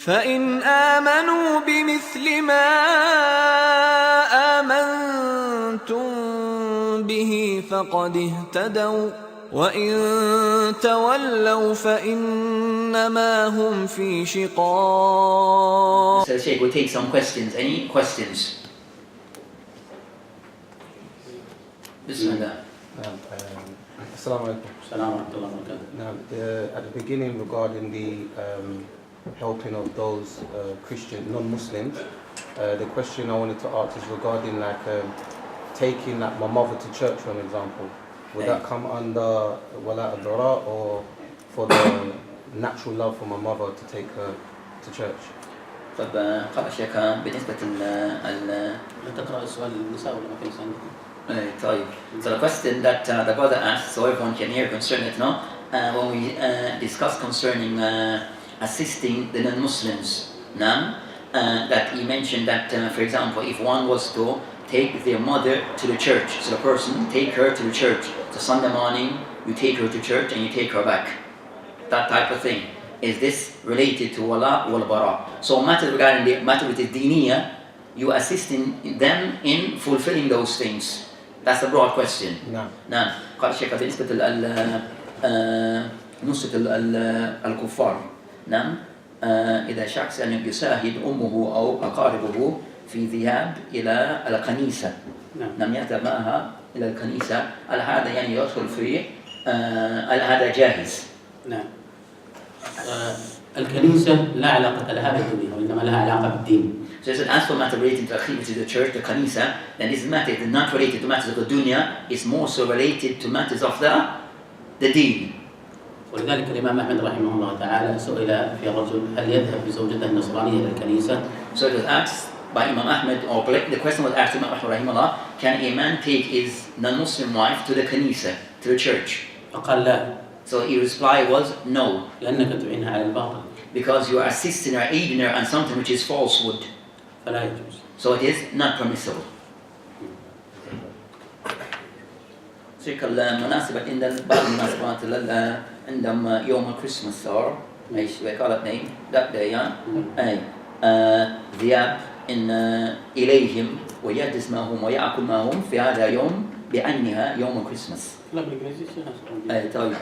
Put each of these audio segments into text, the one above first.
فإن آمنوا بمثل ما آمنتم به فقد اهتدوا وإن تولوا فإنما هم في شقاق. So Shaykh, we'll take some questions. Any questions? Bismillah. Assalamu alaikum. Now, at the beginning, regarding the helping of those Christian non-Muslims, the question I wanted to ask is regarding taking my mother to church, for example. Would that come under wala al-dara or for the natural love for my mother to take her to church? طب قال الشيخ بالنسبة تقرأ السؤال النساء ولا ما في نساء؟ طيب. So the question that the brother asked, so everyone can hear concerning it, no? When we discuss concerning assisting the non-Muslims, that he mentioned that, for example, if one was to take their mother to the church, so the person take her to the church, so Sunday morning you take her to church and you take her back, that type of thing. Is this related to wala wal bara? So matter regarding the matter with the diniya, you assisting them in fulfilling those things. That's the broad question. نعم. قال الشيخ بالنسبة نصرة الكفار. نعم. إذا شخص أن يساعد أمه أو أقاربه في ذهاب إلى الكنيسة. نعم. يذهب معها إلى الكنيسة. هذا يعني يدخل في هذا جاهز. نعم. الكنيسة لا علاقة لها بالدنيا وإنما لها علاقة بالدين. So as for matter relating to the church, the kanisa, then this matter is not related to matters of the dunya, it's more so related to matters of the deen. ولذلك الإمام أحمد رحمه الله تعالى سئل في رجل هل يذهب بزوجته النصرانية إلى الكنيسة؟ So it was asked by Imam Ahmed, or the question was asked to Imam Ahmed rahimahullah, can a man take his non-Muslim wife to the kanisa, to the church? فقال لا. So his reply was no. لأنك تعينها على الباطل. Because you are assisting her, aiding her on something which is falsehood. فلا يجوز. So it is not permissible. شيخ المناسبة عند بعض المناسبات عندما يوم الكريسماس or ايش we call it name that day أي ذهاب إليهم ويجلس معهم ويأكل معهم في هذا يوم بأنها يوم الكريسماس. لا بالإنجليزي أي طيب.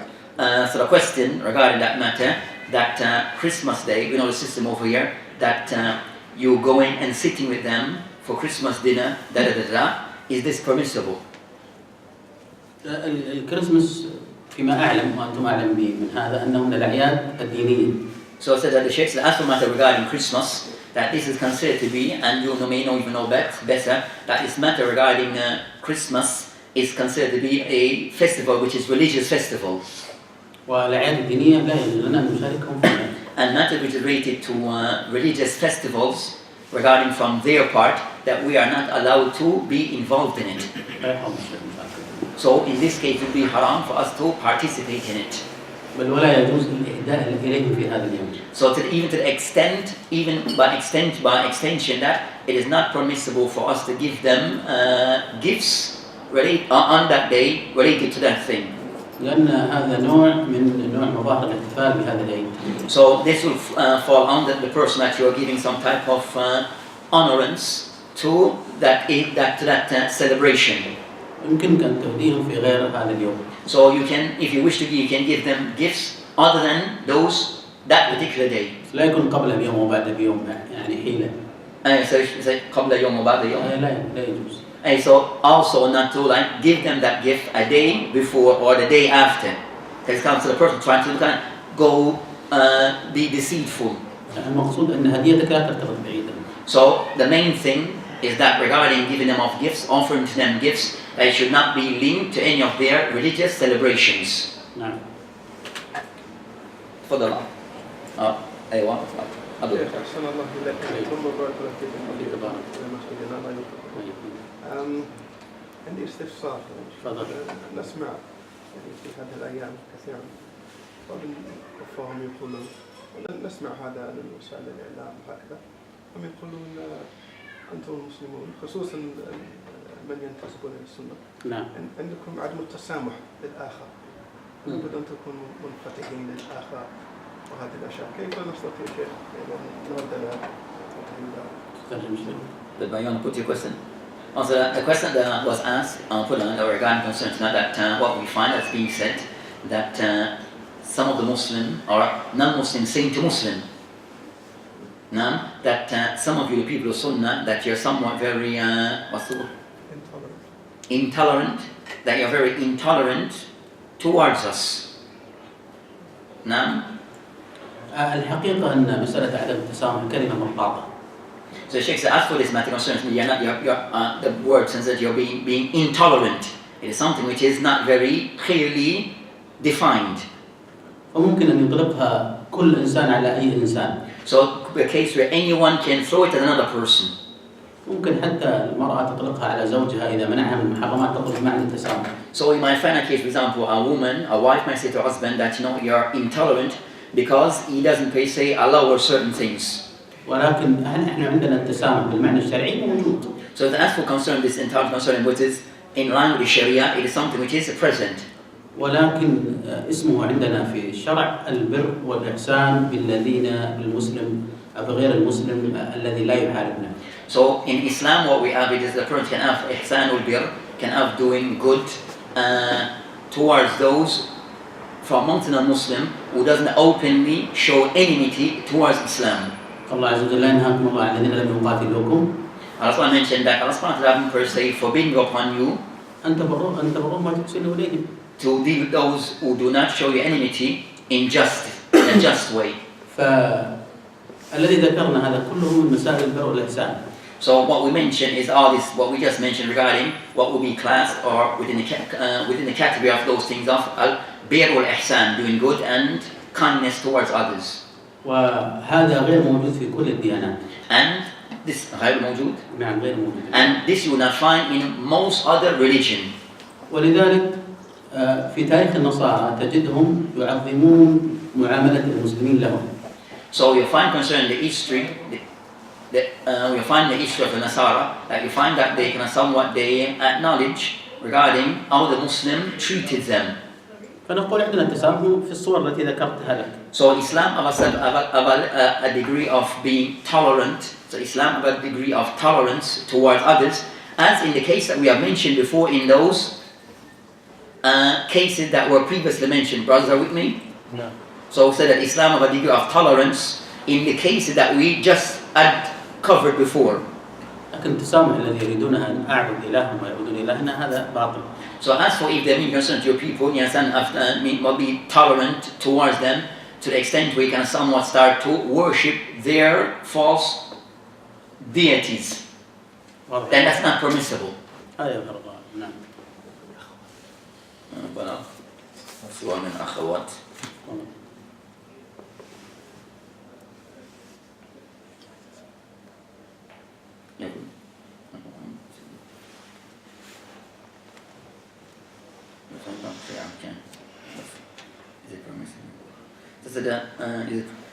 So the question regarding that matter, that Christmas day, you know the system over here, that you going and sitting with them for Christmas dinner, is this permissible? الكريسماس فيما أعلم وأنتم أعلم به من هذا أنه من الأعياد الدينية. So it says that the Shaykh said, as for matter regarding Christmas, that this is considered to be, and you may know even know better, that this matter regarding Christmas is considered to be a festival which is religious festival. والأعياد الدينية لا يجوز لنا أن نشاركهم فيها. And matter which is related to religious festivals regarding from their part, that we are not allowed to be involved in it. So in this case it would be haram for us to participate in it. بل ولا يجوز الإهداء إليهم في هذا اليوم. So even to the extent, even by extension, that it is not permissible for us to give them gifts on that day related to that thing. لأن هذا نوع من نوع مظاهر الاحتفال بهذا العيد. So this will fall under the person that you are giving some type of honorance to that celebration. يمكنك أن تهديهم في غير هذا اليوم. So you can, if you wish to give, you can give them gifts other than those that particular day. لا يكون قبل اليوم وبعد اليوم يعني حيلة. So قبل يوم وبعد يوم. لا يجوز. So also not to give them that gift a day before or the day after. Because it comes to the person trying to go be deceitful. المقصود أن هديتك لا ترتبط بعيدا. So the main thing is that regarding giving them of gifts, offering to them gifts, they should not be linked to any of their religious celebrations. نعم. تفضل. أيوة. أحسن الله إليك. ثم بارك الله فيك. عندي استفسار. تفضل. نسمع في هذه الأيام كثيرا بعض الكفار يقولون نسمع هذا من وسائل الإعلام هكذا هم يقولون أنتم المسلمون خصوصا من ينتسبون إلى السنة نعم. عندكم عدم التسامح للآخر لابد أن تكونوا منفتحين للآخر وهذه الأشياء كيف نستطيع شيخ But you want to put your question? Also, the question that was asked put on regarding concerns now that what we find as being said that some of the Muslim or non-Muslims saying to Muslim now that some of you the people of Sunnah that you're somewhat very what's the word? Intolerant, that you're very intolerant towards us. نعم. الحقيقة أن مسألة عدم التسامح كلمة مطاطة. So Shaykh said, as for this matter concerns me, the word says that you're being intolerant. It is something which is not very clearly defined. فممكن أن يطلقها كل إنسان على أي إنسان. So a case where anyone can throw it at another person. ممكن حتى المرأة تطلقها على زوجها إذا منعها من المحرمات تطلق معنى التسامح. So you might find a case, for example, a wife might say to her husband that you're intolerant because he doesn't say allow certain things. ولكن هل إحنا عندنا التسامح بالمعنى الشرعي موجود؟ So as for concern this intolerance concern which is in line with the Sharia, it is something which is present. ولكن اسمه عندنا في الشرع البر والإحسان بالمسلم بغير المسلم الذي لا يحاربنا. So in Islam what we have is the person can have ihsan ul bir, can have doing good towards those from amongst the non-Muslim who doesn't openly show enmity towards Islam. الله عز وجل لا ينهاكم الله عن الذين لم يقاتلوكم. Allah mentioned that Allah subhanahu wa ta'ala per se forbidding upon you أن تبروا ما تحسنوا إليهم. to deal with those who do not show you enmity in a just way. فالذي ذكرنا هذا كله من مسائل البر والإحسان. So what we mentioned is all this, what we just mentioned regarding what will be classed or within the category of those things of al-bir wal-ihsan, doing good and kindness towards others. وهذا غير موجود في كل الديانات. And this غير موجود. نعم غير موجود. And this you will not find in most other religion. ولذلك في تاريخ النصارى تجدهم يعظمون معاملة المسلمين لهم. So you find concerning the history, you find the history of the Nasara, that you find that they they acknowledge regarding how the Muslim treated them. فنقول عندنا التسامح في الصور التي ذكرتها لك. So Islam about a degree of being tolerant. So Islam about a degree of tolerance towards others, as in the case that we have mentioned before in those cases that were previously mentioned. Brothers, are with me? No. So said that Islam have a degree of tolerance in the cases that we just had covered before. لكن التسامح الذي يريدون أن أعبد إلههم ويعبدون إلهنا هذا باطل. So as for if they mean concerned to your people, you understand, will be tolerant towards them to the extent where you can somewhat start to worship their false deities, then that's not permissible. هذا يظهر نعم. سؤال من أخوات.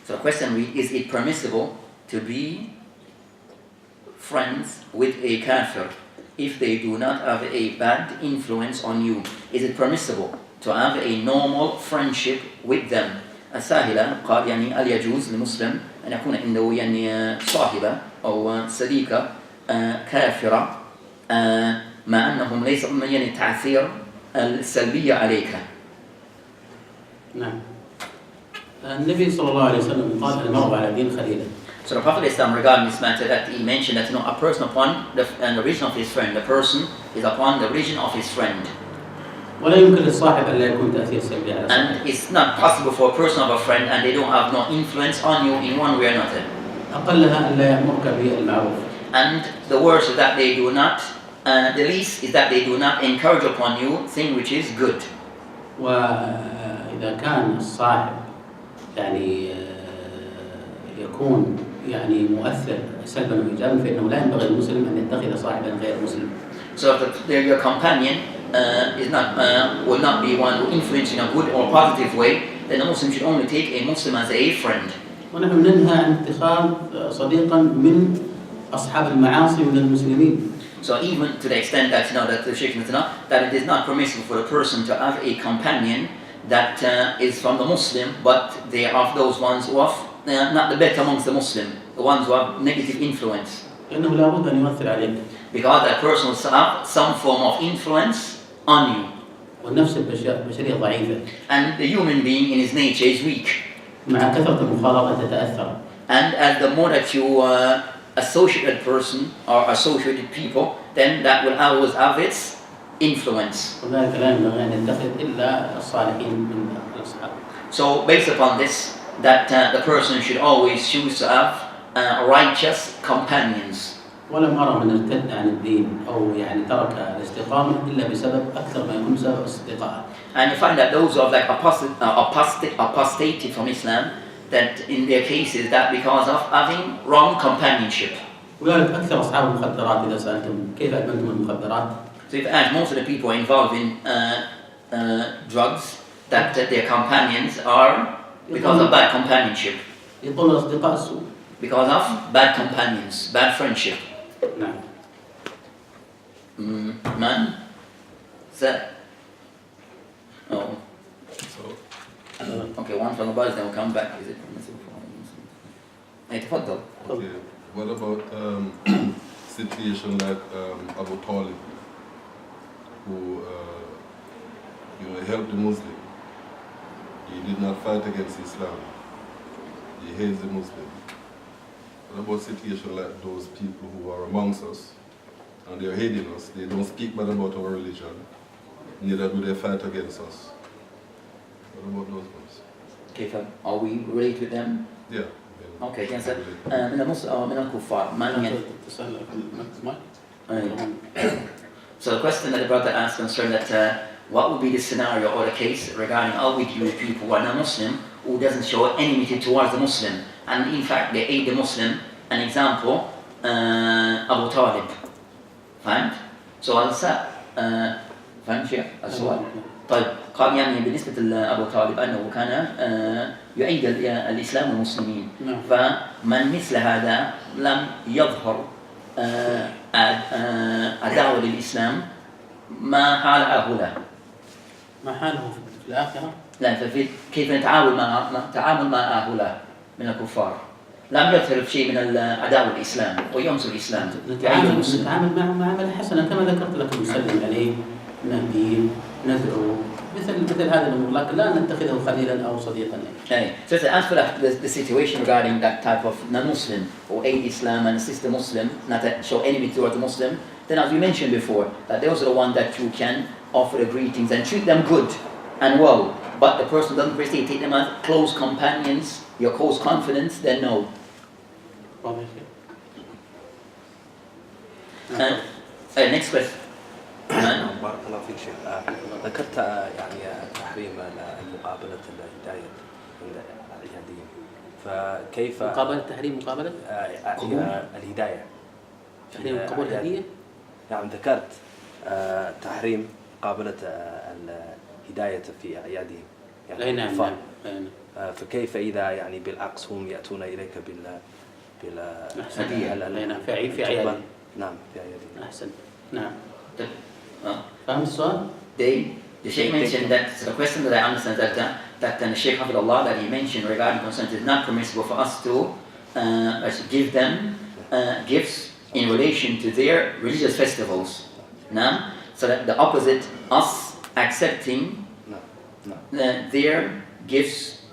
So the question is it permissible to be friends with a kafir if they do not have a bad influence on you? Is it permissible to have a normal friendship with them? السائلة قال هل يجوز لمسلم أن يكون عنده صاحبة أو صديقة كافرة مع أنهم ليس من التأثير السلبية عليك؟ نعم. النبي صلى الله عليه وسلم قال المرء على دين خليله. So the Prophet Islam regarding this matter that he mentioned that a person upon the religion of his friend, the person is upon the religion of his friend. ولا يمكن للصاحب أن لا يكون تأثير سلبي على. And it's not possible for a person of a friend and they don't have no influence on you in one way or another. أقلها أن لا يأمرك بالمعروف. And the worst is that they do not, the least is that they do not encourage upon you thing which is good. وإذا كان الصاحب يعني يكون يعني مؤثر سلبا وإيجابا فإنه لا ينبغي للمسلم أن يتخذ صاحبا غير مسلم. So if your companion will not be one who influences in a good or positive way, then a Muslim should only take a Muslim as a friend. ونحن ننهى عن اتخاذ صديقا من أصحاب المعاصي من المسلمين. So even to the extent that that the Shaykh that it is not permissible for a person to have a companion that is from the Muslim, but they are of those ones who are not the better amongst the Muslim, the ones who have negative influence. لأنه لابد أن يؤثر عليك. Because that person will have some form of influence on you. والنفس البشرية ضعيفة. And the human being in his nature is weak. مع كثرة المخالطة تتأثر. And as the more that you associate with a person or associate with people, then that will always have its influence. وذلك لا ينبغي أن يتخذ إلا الصالحين من الأصحاب. So based upon this, that the person should always choose to have righteous companions. ولم أرى من ارتد عن الدين أو يعني ترك الاستقامة إلا بسبب أكثر ما يكون بسبب الاستقامة. And you find that those who have like apostated from Islam, that in their cases that because of having wrong companionship. وذلك أكثر أصحاب المخدرات إذا سألتم كيف أدمنتم المخدرات؟ So if as most of the people involved in drugs, that their companions are because of bad companionship. يقولون أصدقاء السوء. Because of bad companions, bad friendship. نعم. Man? That? Oh. Okay, one from the bus, then we'll come back. Is it permissible for Muslims? Hey, تفضل. Okay. What about situation like Abu Talib, who helped the Muslim? He did not fight against Islam. He hates the Muslim. What about situation like those people who are amongst us and they are hating us? They don't speak bad about our religion, neither do they fight against us. What about those ones? كيف are we related with them? Yeah. Okay, yes, من الكفار من So the question that the brother asked concerned that what would be the scenario or the case regarding how we deal with people who are non-Muslim who doesn't show enmity towards the Muslim, and in fact they hate the Muslim. An example, Abu Talib. فهمت؟ سؤال فهمت شيخ السؤال؟ طيب قال يعني بالنسبة لأبو طالب أنه كان يعيد الإسلام والمسلمين. فمن مثل هذا لم يظهر الدعوة للإسلام، ما حال هؤلاء؟ ما حاله في الآخرة؟ لا، ففي كيف نتعامل مع هؤلاء من الكفار؟ لم يظهر شيء من العداوة الإسلام وينصر الإسلام. نتعامل معهم معاملة حسنة كما ذكرت لكم، نسلم عليه، نهديه، ندعو، مثل هذه الأمور، لكن لا نتخذه خليلا أو صديقا. So to answer the situation regarding that type of non-Muslim or hate Islam and assist the Muslim, not to show enmity towards the Muslim, then as we mentioned before, that those are the ones that you can offer the greetings and treat them good and well, but the person doesn't basically take them as close companions, your close confidence, then no. Next question. بارك الله فيك شيخ. ذكرت يعني تحريم مقابلة الهداية الإلحاديين، فكيف مقابلة تحريم مقابلة الهداية؟ تحريم قبول الهدية؟ نعم، ذكرت تحريم مقابلة الهداية في أعيادهم يعني نعم. فكيف إذا يعني بالعكس هم يأتون إليك بالهدية في أعيادهم؟ نعم في أعيادهم. أحسن. نعم. فهم السؤال؟ The Shaykh mentioned that, so the question that I understand that the Shaykh Hafidullah that he mentioned regarding consent is not permissible for us to give them gifts in relation to their religious festivals. Now, so that the opposite, us accepting their gifts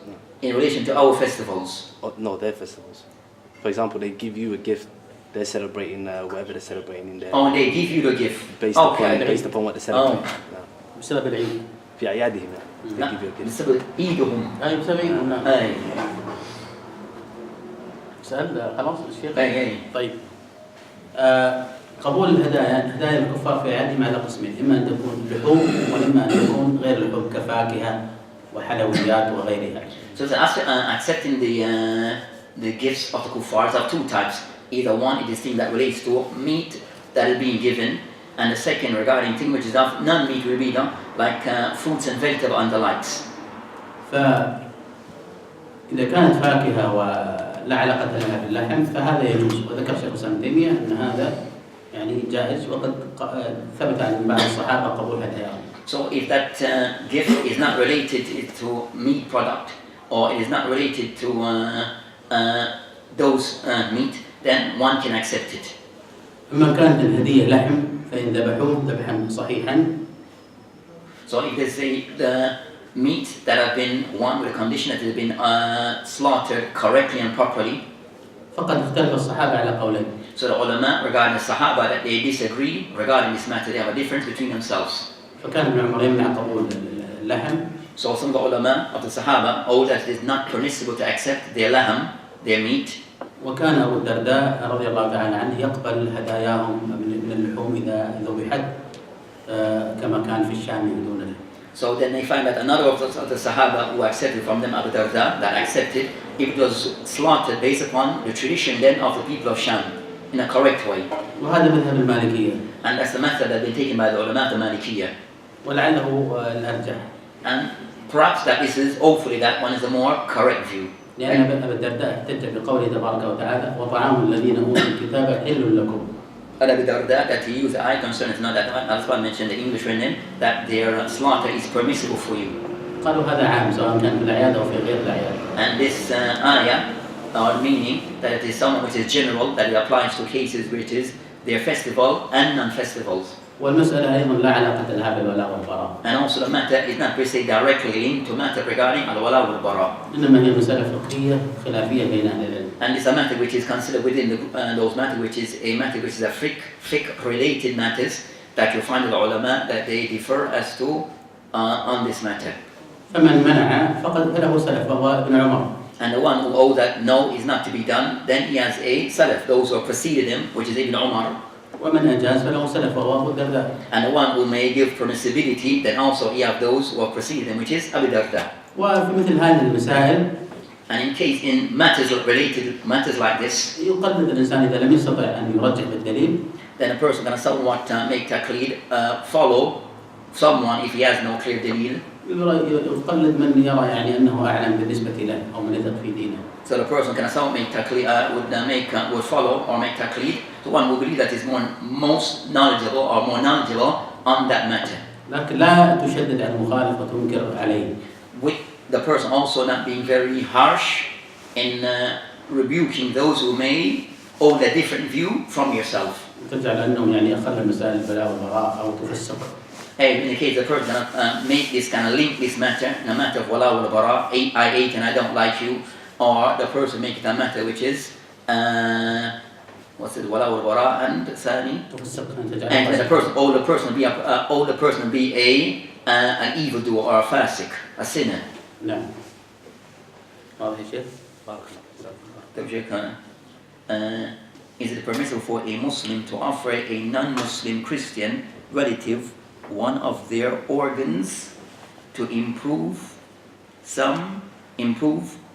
in relation to our festivals. No, their festivals. For example, they give you a gift. They're celebrating whatever they're celebrating in there. Oh, they give you the gift. Based upon what they're celebrating. بسبب العيد. في أعيادهم. They give you a gift. بسبب إيدهم. أي بسبب إيدهم. نعم. أي. سأل خلاص الشيخ. أي. طيب. قبول الهدايا، هدايا الكفار في أعيادهم على قسمين، إما أن تكون لحوم وإما أن تكون غير لحوم كفاكهة وحلويات وغيرها. So accepting the gifts of the kuffars are two types. Either one, it is thing that relates to meat that is being given, and the second regarding thing which is of non-meat will be done, like fruits and vegetables and the likes. فإذا كانت فاكهة ولا علاقة لها باللحم فهذا يجوز، وذكر شيخ الإسلام ابن تيمية أن هذا يعني جائز، وقد ثبت عن بعض الصحابة قبول هداياهم. So if that gift is not related to meat product, or it is not related to those meat, then one can accept it. أما كانت الهدية لحم فإن ذبحوه ذبحا صحيحا. So if they say the meat that have been one with a condition that has been slaughtered correctly and properly. فقد اختلف الصحابة على قولين. So the ulama regarding the Sahaba that they disagree regarding this matter, they have a difference between themselves. فكان ابن عمر يمنع قبول اللحم. So some of the ulama of the Sahaba hold that it is not permissible to accept their lahm, their meat. وكان أبو الدرداء رضي الله تعالى عنه يقبل هداياهم من اللحوم إذا ذبحت كما كان في الشام يهدون. So then they find that another of the Sahaba who accepted from them, Abu Darda, that accepted if it was slaughtered based upon the tradition then of the people of Sham in a correct way. وهذا مذهب المالكية. And that's the method that has been taken by the ulama, the Malikiyya. ولعله الأرجح. And perhaps that this is, hopefully that one is the more correct view. لأن أبا الدرداء احتج بقوله تبارك وتعالى وطعام الذين أوتوا الكتاب حل لكم. Abu Darda that he used the ayah concerning not that one. Al-Asbad mentioned the English written that their slaughter is permissible for you. قالوا هذا عام سواء كان في الأعياد أو في غير الأعياد. And this ayah, or meaning that it is something which is general, that it applies to cases which is their festival and non-festivals. والمسألة أيضا لا علاقة لها بالولاء والبراء. And also the matter is not per se directly linked to matter regarding al-wala wal-bara. إنما هي مسألة فقهية خلافية بين أهل العلم. And it's a matter which is considered within those matters which is a matter which is a fiqh related matters that you find in the ulama that they differ as to on this matter. فمن منع فقد له سلف وهو ابن عمر. And the one who holds that no is not to be done, then he has a salaf, those who have preceded him, which is Ibn Umar. ومن أجاز فله سلف وهو أبو الدرداء. And the one who may give permissibility, then also he have those who have preceded him, which is Abu Darda. وفي مثل هذه المسائل And in case in matters related matters like this, يقلد الإنسان إذا لم يستطع أن يرجح بالدليل. then a person can somewhat make taqlid, follow someone if he has no clear dalil. يقلد من يرى يعني أنه أعلم بالنسبة له أو من يثق في دينه. So the person can somewhat make taqlid, would follow or make taqlid to one who believes that is most knowledgeable or more knowledgeable on that matter. لكن لا تشدد على المخالف وتنكر عليه. With the person also not being very harsh in rebuking those who may hold a different view from yourself. تجعل أنهم يعني أخذ المسائل البلاء والبراء أو تفسق. Hey, in the case the person cannot make this kind of link this matter in a matter of wala wal bara, I ate and I don't like you, or the person make it a matter which is what's it, wala wal bara and thani, and the person, the person be an evildoer or a fasiq, a sinner. نعم. واضح يا شيخ؟ طيب شيخ, is it permissible for a Muslim to offer a non-Muslim Christian relative one of their organs to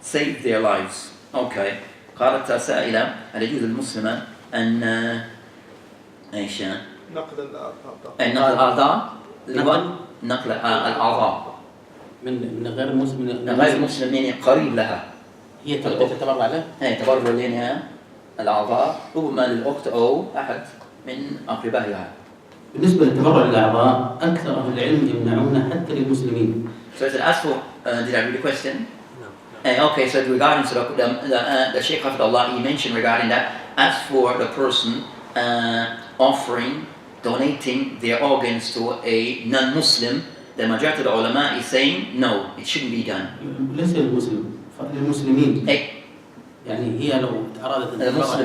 save their lives? Okay. قالت سائلة هل يجوز المسلمة أن ايش؟ نقل الأعضاء. نقل الأعضاء نقل الأعضاء من غير المسلم. غير المسلمين قريب لها. هي تتبرع له؟ هي تبرع لها الأعضاء ربما للأخت أو أحد من أقربائها. بالنسبة للتبرع للأعضاء أكثر أهل العلم يمنعونه حتى للمسلمين. So I said, as for, did I read the question? No. Okay, so regarding the Shaykh Hafidullah, he mentioned regarding that, as for the person donating their organs to a non-Muslim, the majority of the ulama is saying, no, it shouldn't be done. ليس للمسلمين. يعني هي لو أرادت أن تبرع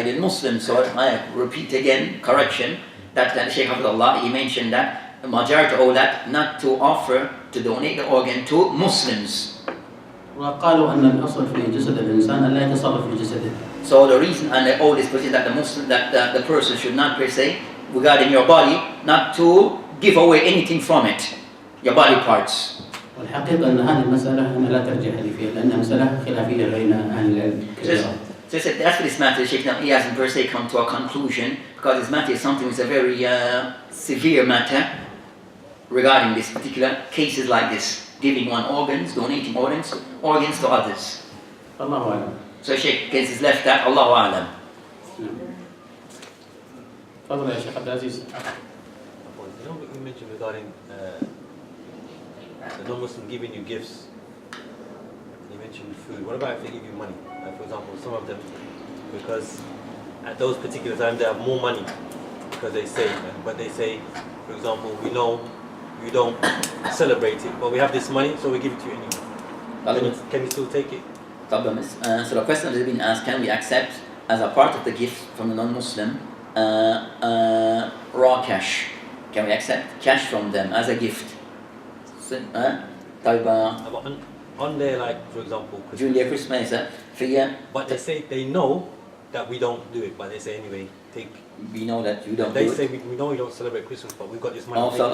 للمسلم. So I repeat again, correction, that the Shaykh Hafidullah, he mentioned that the majority of that not to offer to donate the organ to Muslims. وقالوا أن الأصل في جسد الإنسان أن لا يتصرف في جسده. So the reason and the oldest position that the Muslim, that the person should not per se regarding your body, not to give away anything from it, your body parts. والحقيقة أن هذه المسألة أنا لا ترجح لي فيها لأنها مسألة خلافية بين أهل العلم. So as for this matter, Shaykh, he hasn't per se come to a conclusion because this matter is something which is a very severe matter regarding this particular cases like this, giving one organs, donating organs to others. الله أعلم. So Shaykh case is left that Allahu A'lam. تفضل يا شيخ عبد العزيز. You know what you mentioned regarding the non-Muslim giving you gifts? You mentioned food. What about if they give you money? Like for example, some of them, because at those particular times they have more money because they say, but they say, for example, we know you don't celebrate it, but we have this money, so we give it to you anyway. Can you still take it? So the question has been asked, can we accept as a part of the gift from the non-Muslim raw cash? Can we accept cash from them as a gift? On their, like, for example, during their Christmas, but they say they know that we don't do it, but they say anyway, take. We know that you don't. They do say it. we know you don't celebrate Christmas, but we've got this money. Also,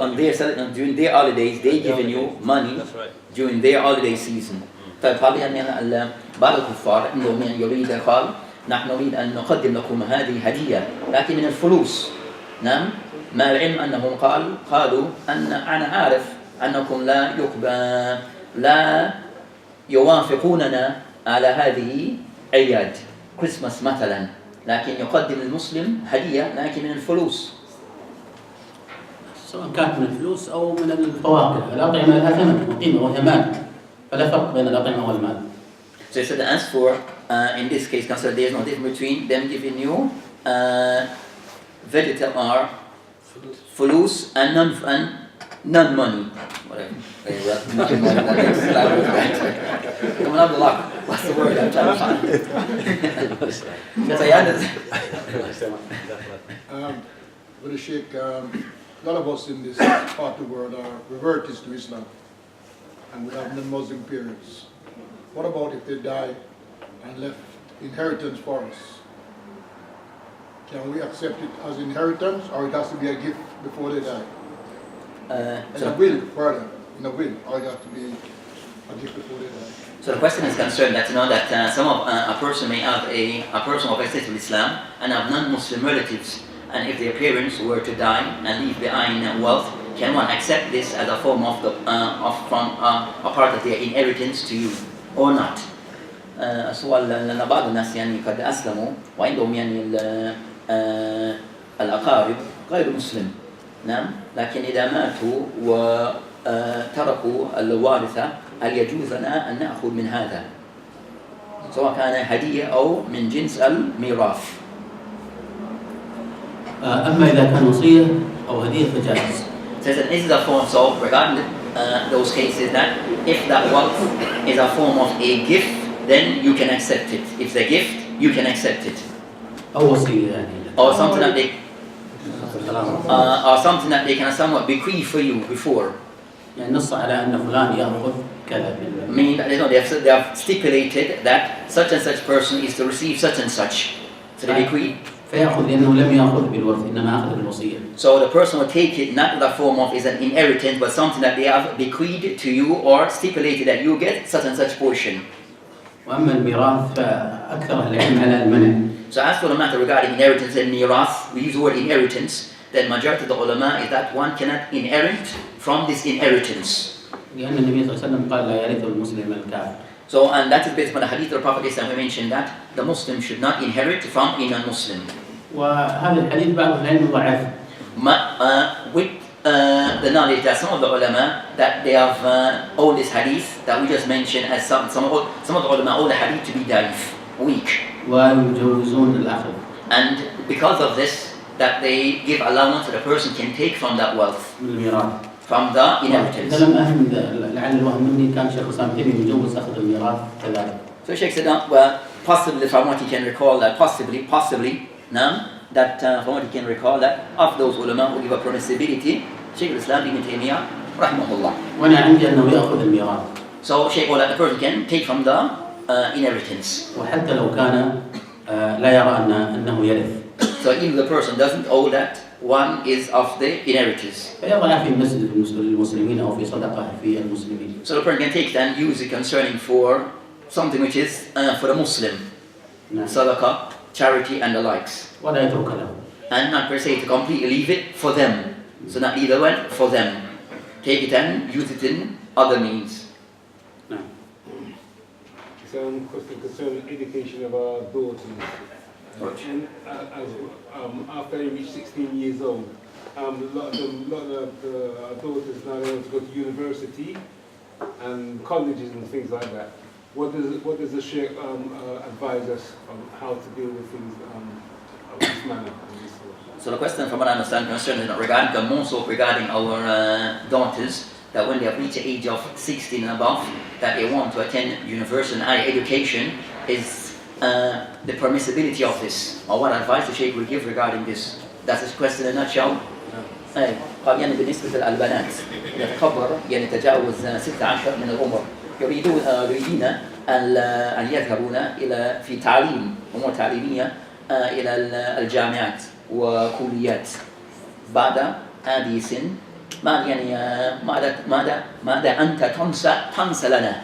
during their holidays, they giving you money. That's right. During their holiday season. طيب هذه بعض الكفار عندهم يريد قال نحن نريد أن نقدم لكم هذه هدية لكن من الفلوس. نعم. مع العلم أنهم قالوا أن أنا عارف أنكم لا يوافقوننا على هذه عياد كريسماس مثلا، لكن يقدم المسلم هدية لكن من الفلوس. سواء كانت من الفلوس أو من الفواكه، الأطعمة لها ثمن وقيمة وهي مال، فلا فرق بين الأطعمة والمال. So he said the answer for in this case, consider there is no difference between them giving you vegetable or fulus and non-money. Whatever. Coming up the luck. What's the word I'm trying to find? But the Shaykh, a lot of us in this part of the world are reverted to Islam, and we have non-Muslim parents. What about if they die and left inheritance for us? Can we accept it as inheritance, or it has to be a gift before they die? In a will, further, in a will, or it has to be a gift before they die? So the question is concerned that some of a person may have a person of faith with Islam and have non-Muslim relatives, and if their parents were to die and leave behind wealth, can one accept this as a form of from a part of their inheritance to you or not? السؤال لأن بعض الناس يعني قد أسلموا وعندهم يعني الأقارب غير مسلم، نعم، لكن إذا ماتوا وتركوا الوارثة هل يجوز لنا أن نأخذ من هذا سواء كان هدية أو من جنس الميراث؟ أما إذا كان وصية أو هدية فجائز. Says that this is a form, so regarding those cases that if that wealth is a form of a gift, then you can accept it. If it's a gift, you can accept it. أو وصية يعني. Or something that they can somewhat bequeath for you before. يعني نص على أن فلان يأخذ كذا. Meaning that they have stipulated that such and such person is to receive such and such. So they bequeath. فيأخذ لأنه لم يأخذ بالورث إنما أخذ بالوصية. So the person will take it not in the form of is an inheritance, but something that they have bequeathed to you or stipulated that you get such and such portion. وأما الميراث فأكثر العلم على المنع. So as for the matter regarding inheritance and mirath, we use the word inheritance, then majority of the ulama is that one cannot inherit from this inheritance. لأن النبي صلى الله عليه وسلم قال لا يرث المسلم الكافر. So, and that is based on the hadith of the Prophet we mentioned that the Muslim should not inherit from a non-Muslim. وهذا الحديث بعض العلم ضعف. With the knowledge that some of the ulama that they have all this hadith that we just mentioned as some of the ulama all the hadith to be daif, weak. ويجوزون الأخذ. And because of this, that they give allowance that a person can take from that wealth. From the inheritance. إذا لم أفهم لعل الوهم مني كان شيخ الإسلام تيمية يجوز أخذ الميراث كذلك. So Shaykh said, well, possibly from what he can recall, that possibly, that from what he can recall, that of those ulama who give a permissibility, Shaykh al-Islam Ibn Taymeeyah, rahimahullah. وأنا عندي أنه يأخذ الميراث. So Shaykh, that the person can take from the inheritance. وحتى لو كان لا يرى أنه يرث. So even the person doesn't owe that one is of the inheritance. فيضع في مسجد المسلمين أو في صدقة في المسلمين. So the person can take it and use it concerning for something which is for the Muslim, sadaqah, charity and the likes. ولا يترك له. And not per se to completely leave it for them. So not either one, for them. Take it and use it in other means. Some question concerning education of our daughters. And after they reach 16 years old, a lot of our daughters now they want to go to university and colleges and things like that. What does the Shaykh advise us on how to deal with things of this manner? So the question, from what I understand, concerns regarding our daughters, that when they have reached the age of 16 and above, that they want to attend university and higher education, is the permissibility of this, or what advice the Shaykh will give regarding this. That's his question in a nutshell. قال يعني بالنسبة للبنات إذا تكبر يعني تجاوز 16 من العمر يريدين أن يذهبون إلى في تعليم أمور تعليمية إلى الجامعات وكليات بعد هذه السن. ماذا أنت تنصح لنا؟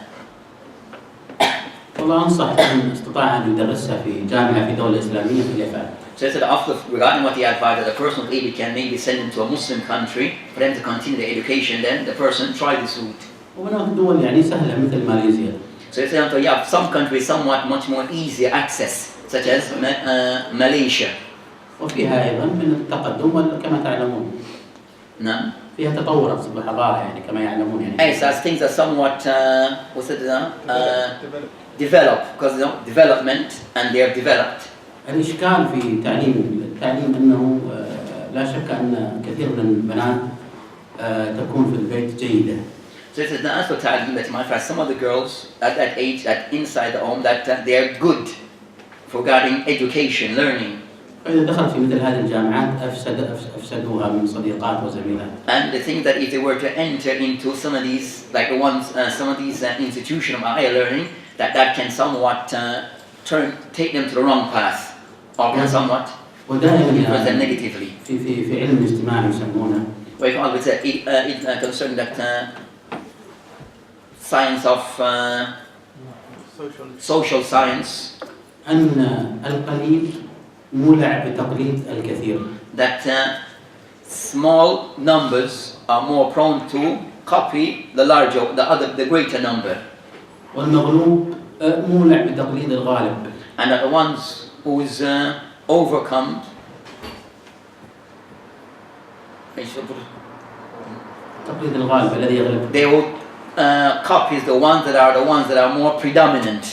والله أنصح أن استطاع أن يدرسها في جامعة في دولة إسلامية في اليابان. So after, regarding what he advised, that the person maybe can send them to a Muslim country for them to continue their education, then the person try this route. وهناك دول يعني سهلة مثل ماليزيا. So for example, you have some countries somewhat much more easier access, such as Malaysia. وفيها أيضا من التقدم كما تعلمون. نعم. فيها تطور في الحضارة يعني كما يعلمون يعني. Hey, so things are somewhat developed because development and they are developed. الإشكال في التعليم أنه لا شك أن كثير من البنات تكون في البيت جيدة. So it is not for ta'lim that you might find some of the girls at that age, that inside the home, that they are good regarding education, learning. فإذا دخلت في مثل هذه الجامعات أفسدوها من صديقات وزميلات. And the thing that if they were to enter into some of these, like the ones, some of these institutions of higher learning, that can somewhat take them to the wrong path, or can somewhat influence them negatively. في علم الاجتماع يسمونه. We call it concern that science of social science. أن القليل مولع بتقليد الكثير. That small numbers are more prone to copy the greater number. والمغلوب مولع بتقليد الغالب. And that the ones who is overcome تقليد الغالب الذي يغلب. they will copy the ones that are more predominant,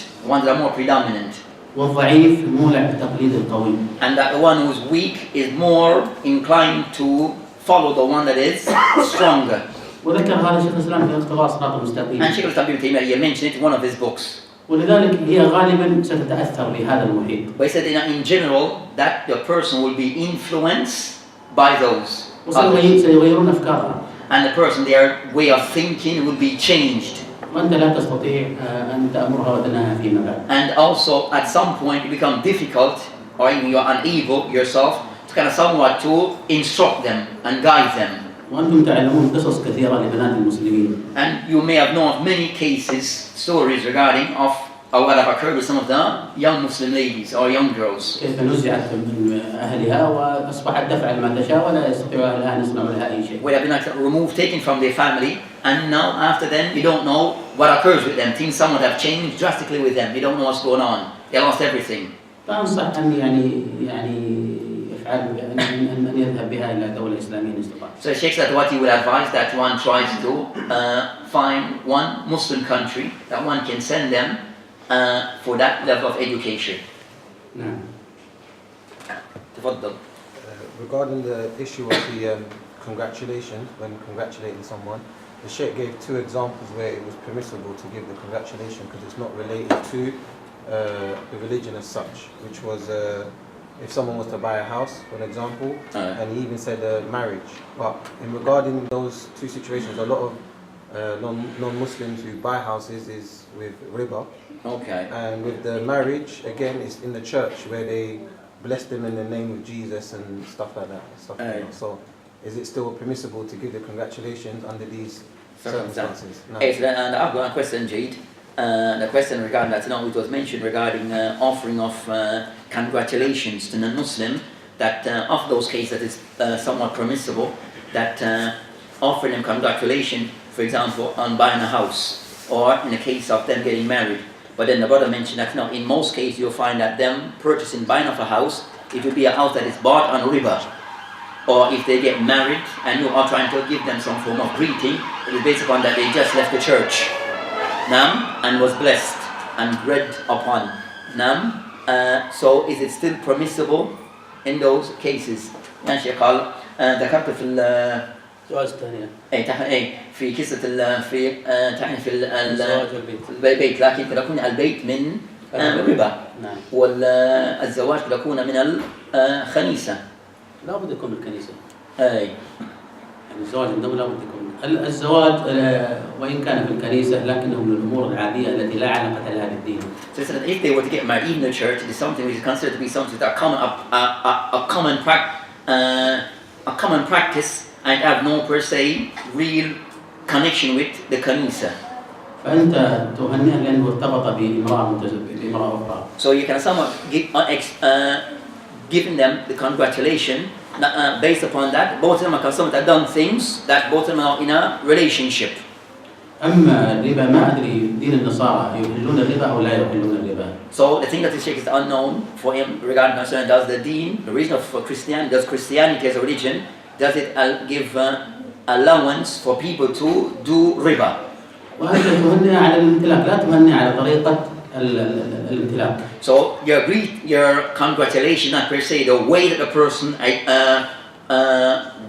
والضعيف مولع بتقليد القوي. And that the one who is weak is more inclined to follow the one that is stronger. وذكر هذا شيخ الإسلام في اقتضاء الصراط المستقيم. And Shaykh Ibn Taymeeyah mentioned it in one of his books. ولذلك هي غالبا ستتأثر بهذا المحيط. But he said in general that the person will be influenced by those. سيغيرون أفكارها. And the person, their way of thinking will be changed. وأنت لا تستطيع أن تأمرها وتنهاها فيما بعد. And also at some point it becomes difficult, or even you are unable yourself to kind of somewhat to instruct them and guide them. وأنتم تعلمون قصص كثيرة لبنات المسلمين. And you may have known of many cases, stories regarding of what have occurred with some of the young Muslim ladies or young girls. كيف نزعت من أهلها وأصبحت تفعل ما تشاء ولا يستطيع أهلها أن يصنعوا لها أي شيء. Where have been removed, taken from their family, and now after then you don't know what occurs with them. Things somewhat have changed drastically with them. You don't know what's going on. They lost everything. فأنصح أن يعني يفعل أن يذهب بها إلى دولة إسلامية استطاع. So Shaykh said what he would advise that one tries to find one Muslim country that one can send them for that level of education. نعم. تفضل. Regarding the issue of the congratulations, when congratulating someone, the Shaykh gave two examples where it was permissible to give the congratulation because it's not related to the religion as such, which was if someone was to buy a house, for an example, and he even said marriage. But in regarding those two situations, a lot of non-Muslims who buy houses is with riba. Okay. And with the marriage, again, it's in the church where they bless them in the name of Jesus and stuff like that. So, is it still permissible to give the congratulations under these circumstances? No. And I've got a question, Jade. The question regarding that, it was mentioned regarding offering of congratulations to non-Muslim, that of those cases it's somewhat permissible, that offering them congratulations, for example, on buying a house, or in the case of them getting married. But then the brother mentioned that in most cases you'll find that them buying of a house, it will be a house that is bought on riba. or if they get married and you are trying to give them some form of greeting, it is based upon that they just left the church, and was blessed and read upon. So is it still permissible in those cases? يعني شيخ قال ذكرت في السؤال الثاني في قصة في تعني في البيت، لكن قد يكون البيت من الربا، والزواج قد يكون من الخنيسة. لا بد يكون الكنيسة. يعني الزواج عندهم لا بد يكون. الزواج وإن كان في الكنيسة لكنه من الأمور العادية التي لا علاقة لها بالدين. So that if they were to get married in the church, it is something which is considered to be something that a common practice and have no per se real connection with the kanisa. فأنت تهنئه لأنه ارتبط بامرأة أخرى. So you can somewhat giving them the congratulation based upon that both of them are somewhat have done things that both of them are in a relationship. أما الربا ما أدري دين النصارى يحلون الربا أو لا يحلون الربا. So the thing that the Shaykh is unknown for him regarding concern, does the deen, the reason of Christianity, does Christianity as a religion, does it give allowance for people to do riba? وأنت تهنئ على الامتلاك لا تهنئ على طريقة الامتلاك. So your congratulation, not per se the way that the person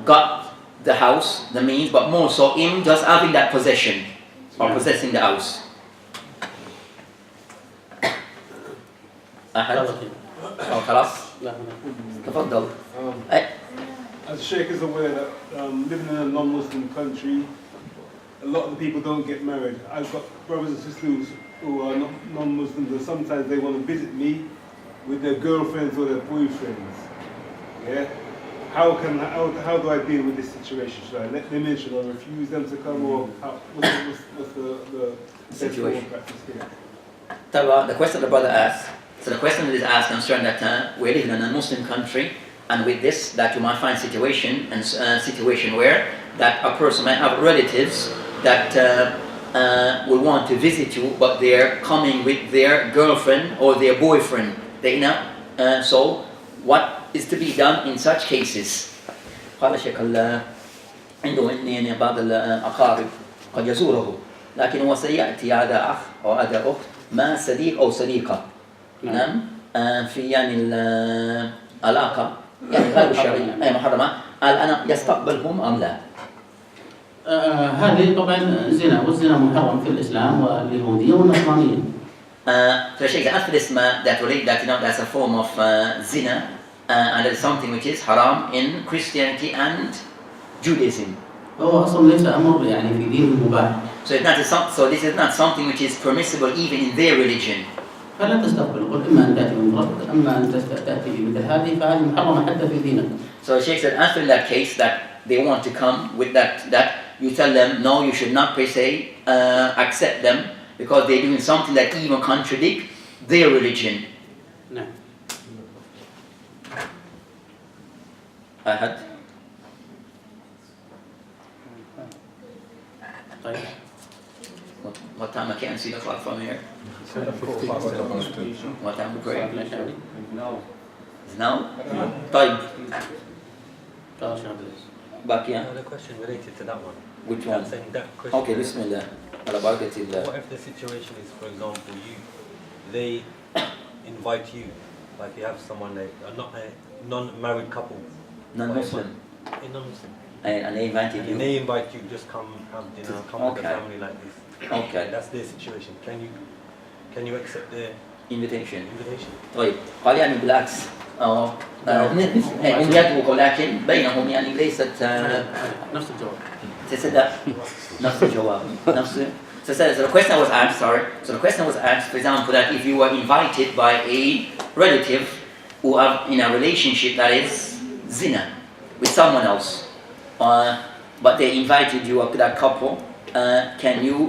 got the house, the means, but more so him just having that possession or possessing the house. أحد؟ أو خلاص؟ تفضل. As the Shaykh is aware that living in a non-Muslim country, a lot of the people don't get married. I've got brothers and sisters who are non-Muslims, and sometimes they want to visit me with their girlfriends or their boyfriends. Yeah? How do I deal with this situation? Should I let them in? Should I refuse them to come? Or what's the situation practice here? The question the brother asked, so the question that is asked concerning that we're living in a Muslim country, and with this, that you might find situation where that a person might have relatives that will want to visit you, but they're coming with their girlfriend or their boyfriend. So what is to be done in such cases? قال الشيخ عنده يعني بعض الأقارب قد يزوره، لكن هو سيأتي هذا أخ أو هذا أخت مع صديق أو صديقة، في يعني العلاقة يعني غير شرعية أي محرمة، قال أنا يستقبلهم أم لا؟ هذه طبعا زنا، والزنا محرم في الإسلام واليهودية والنصرانية. So Shaykh asked this man that relate that that's a form of zina, and it's something which is haram in Christianity and Judaism. هو أصلا ليس أمر يعني في دين مباح. So this is not something which is permissible even in their religion. فلا تستقبل، قل إما أن تأتي بامرأتك أما أن تأتي بمثل هذه فهذه محرمة حتى في دينك. So Shaykh said after that case that they want to come with that you tell them no, you should not per se accept them because they're doing something that even contradict their religion. نعم. أحد؟ طيب. What time I can't see the clock from here? What time we pray? It's now? طيب. باقي. Another question related to that one. Which one? That question. Okay, bismillah. What if the situation is, for example, they invite you, like you have someone like a non-married couple, non-Muslim, non-Muslim, and they invited you. And they invite you, just come have dinner, come with the family like this. Okay. That's their situation. Can you accept their invitation? طيب قال يعني بالعكس هم يتركوا لكن بينهم يعني ليست نفس الجواب. نفس الجواب. So the question was asked, So the question was asked, for example, that if you were invited by a relative who are in a relationship that is zina with someone else, but they invited you up to that couple,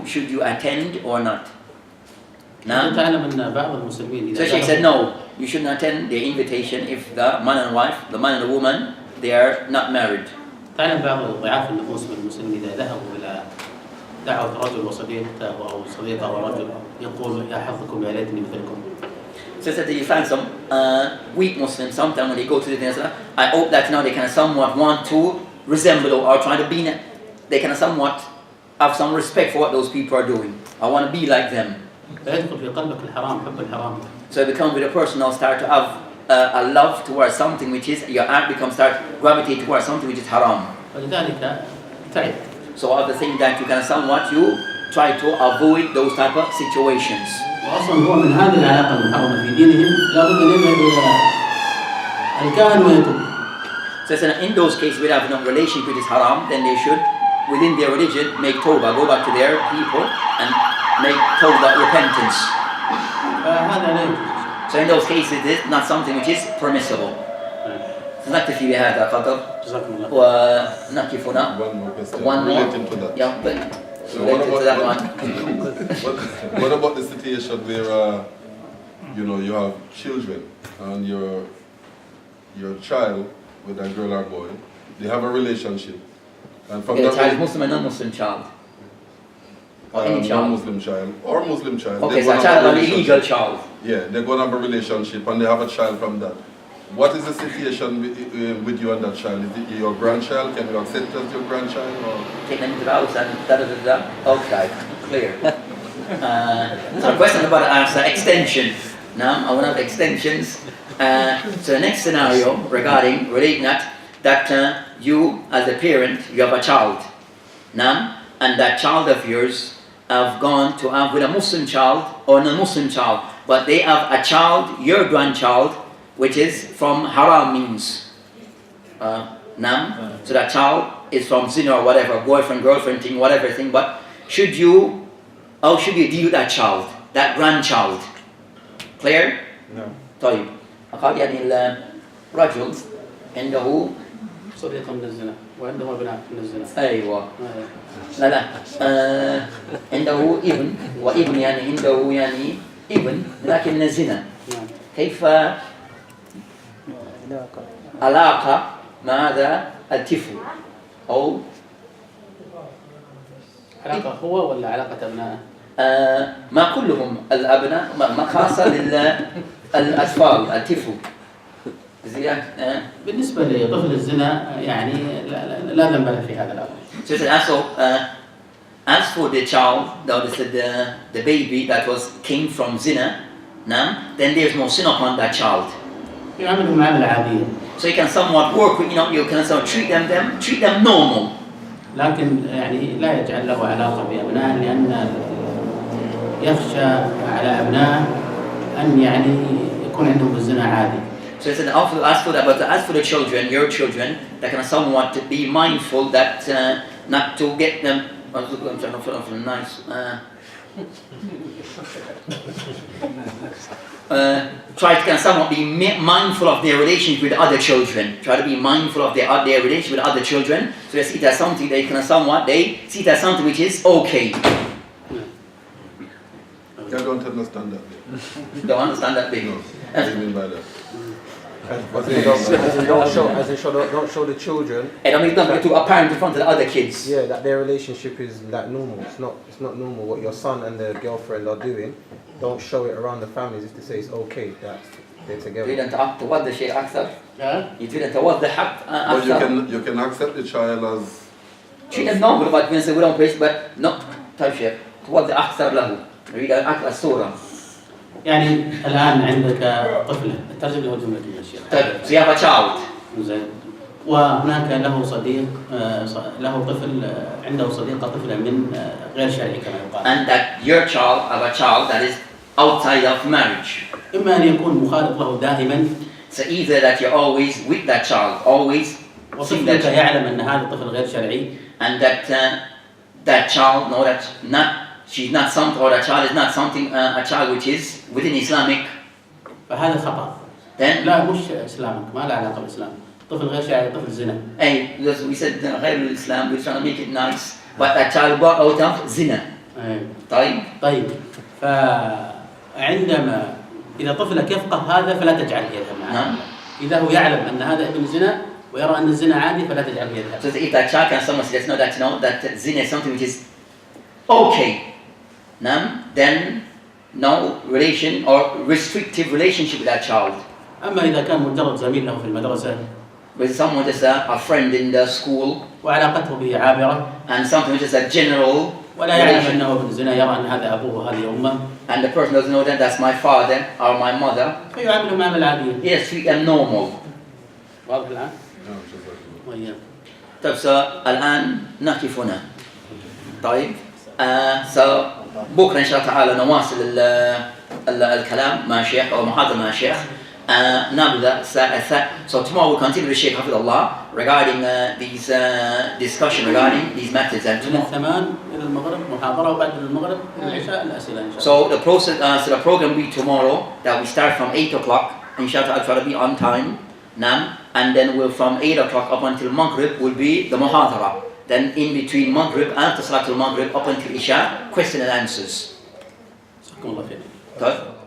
should you attend or not? No? So Shaykh said no, you shouldn't attend their invitation if the man and wife, the man and the woman, they are not married. تعلم بعض ضعاف النفوس من المسلمين إذا ذهبوا إلى دعوة رجل وصديقته أو صديقة ورجل يقول يا حظكم يا ليتني مثلكم. So that you find some weak Muslims, sometimes when they go to the dinner, I hope that now they can somewhat want to resemble or try to be, they can somewhat have some respect for what those people are doing. I want to be like them. فيدخل في قلبك الحرام حب الحرام. So it becomes with a person now start to have a love towards something which is, your heart becomes start gravitate towards something which is haram. ولذلك تعب. So all the things that you can somewhat, you try to avoid those type of situations. وأصلا هو من هذه العلاقة المحرمة في دينهم لابد أن يذهب إلى الكاهن ويتوب. So in those cases where they have no relationship with this haram, then they should, within their religion, make tawbah, go back to their people and make tawbah, repentance. فهذا لا يجوز. So in those cases, it's not something which is permissible. نكتفي بهذا قدر ونقف هنا. One more question relating to that. Yeah, but So related to that one. what about the situation where you have children and your child with a girl or boy, they have a relationship, and from that child is Muslim and non-Muslim child, or any child, non-Muslim child or Muslim child. Okay, so a child of an illegal child. Yeah, they're going to have a relationship and they have a child from that. What is the situation with you and that child? Is it your grandchild? Can you accept it as your grandchild? Or? Take them to the house and da-da-da-da. Okay, clear. So a question about extension. Now, I want to have extensions. So the next scenario regarding relating that you as a parent, you have a child. Now, and that child of yours have gone to have with a Muslim child or a non-Muslim child, but they have a child, your grandchild, which is from haram means. So that child is from zina or whatever, boyfriend, girlfriend thing, whatever thing, but how should you deal with that child, that grandchild? Clear? No. طيب. أقول يعني الرجل عنده صديقة من الزنا وعنده ابناء من الزنا. أيوة. لا عنده ابن وابن يعني عنده يعني ابن لكن من الزنا. كيف علاقة مع هذا الطفل أو علاقة هو ولا علاقة أبنائه؟ ما كلهم الأبناء ما خاصة للأطفال الطفل. بالنسبة لطفل الزنا يعني لا ذنب له في هذا الأمر. So also, as for the child, the baby that came from zina, then there's no sin upon that child. يعاملهم معاملة عادية. So you can somewhat work with, you can somewhat treat them normal. لكن يعني لا يجعل له علاقة بأبنائه لأن يخشى على أبنائه أن يعني يكون عندهم الزنا عادي. So it's as for the children, your children, that can somewhat be mindful that not to get them. I'm trying to feel nice. Try to somewhat be mindful of their relationship with other children. Try to be mindful of their relationship with other children. So they see it as something they can they see it as something which is okay. I don't understand that bit. Don't understand that bit. No. What do you mean by that? Don't show the children. And I mean, don't to apparent in front of the other kids. Yeah, that their relationship is like normal. It's not normal what your son and the girlfriend are doing. Don't show it around the families if they say it's okay that they're together. تريد أن توضح شيء أكثر. تريد أن توضح أكثر. But you can accept the child as. Treat them normal, but we say we don't preach, but not طيب شيء توضح أكثر له. نريد أكثر الصورة. يعني الآن عندك طفل ترجم له جملة الشيخ. طيب so you have a child. زين. وهناك له صديق له طفل عنده صديقة طفلة من غير شرعي كما يقال. And that your child have a child that is outside of marriage. إما أن يكون مخالط له دائما. So either that you're always with that child, always. وطفلك يعلم أن هذا الطفل غير شرعي. And that child know that she's not something, or that child is not something, a child which is within Islamic. فهذا خطأ. Then لا مش إسلامك ما له علاقة بالإسلام. طفل غير شرعي طفل زنا. Hey, we said غير الإسلام, we're trying to make it nice, but that child brought out of zina. طيب. فعندما إذا طفلك يفقه هذا فلا تجعله يذهب معه. إذا هو يعلم أن هذا ابن زنا ويرى أن الزنا عادي فلا تجعله يذهب. So if that child can someone says that zina is something which is okay, then no relation or restrictive relationship with that child. أما إذا كان مجرد زميل له في المدرسة With someone just a friend in the school, وعلاقته به عابرة and something just a general ولا يعلم relation, أنه ابن زنا، يرى أن هذا أبوه وهذه أمه، and the person doesn't know that that's my father or my mother, فيعامله معاملة عادية. yes, treat them normal. واضح الآن؟ نعم جزاك الله. طيب. طيب الآن نقف هنا. طيب بكرة إن شاء الله تعالى نواصل الكلام مع الشيخ أو محاضرة مع الشيخ. نبدأ الساعة. So tomorrow we'll continue with Shaykh Hafidhullah regarding these discussion regarding these methods. And من 8 إلى المغرب محاضرة، وبعد المغرب إلى العشاء الأسئلة إن شاء الله. So the process, so the program will be tomorrow that we start from 8 o'clock. Inshallah, I'll try to be on time. And then we'll from 8 o'clock up until Maghrib will be the muhadara. Then in between Maghrib, after Salatul Maghrib up until Isha, question and answers. جزاكم الله خير. طيب.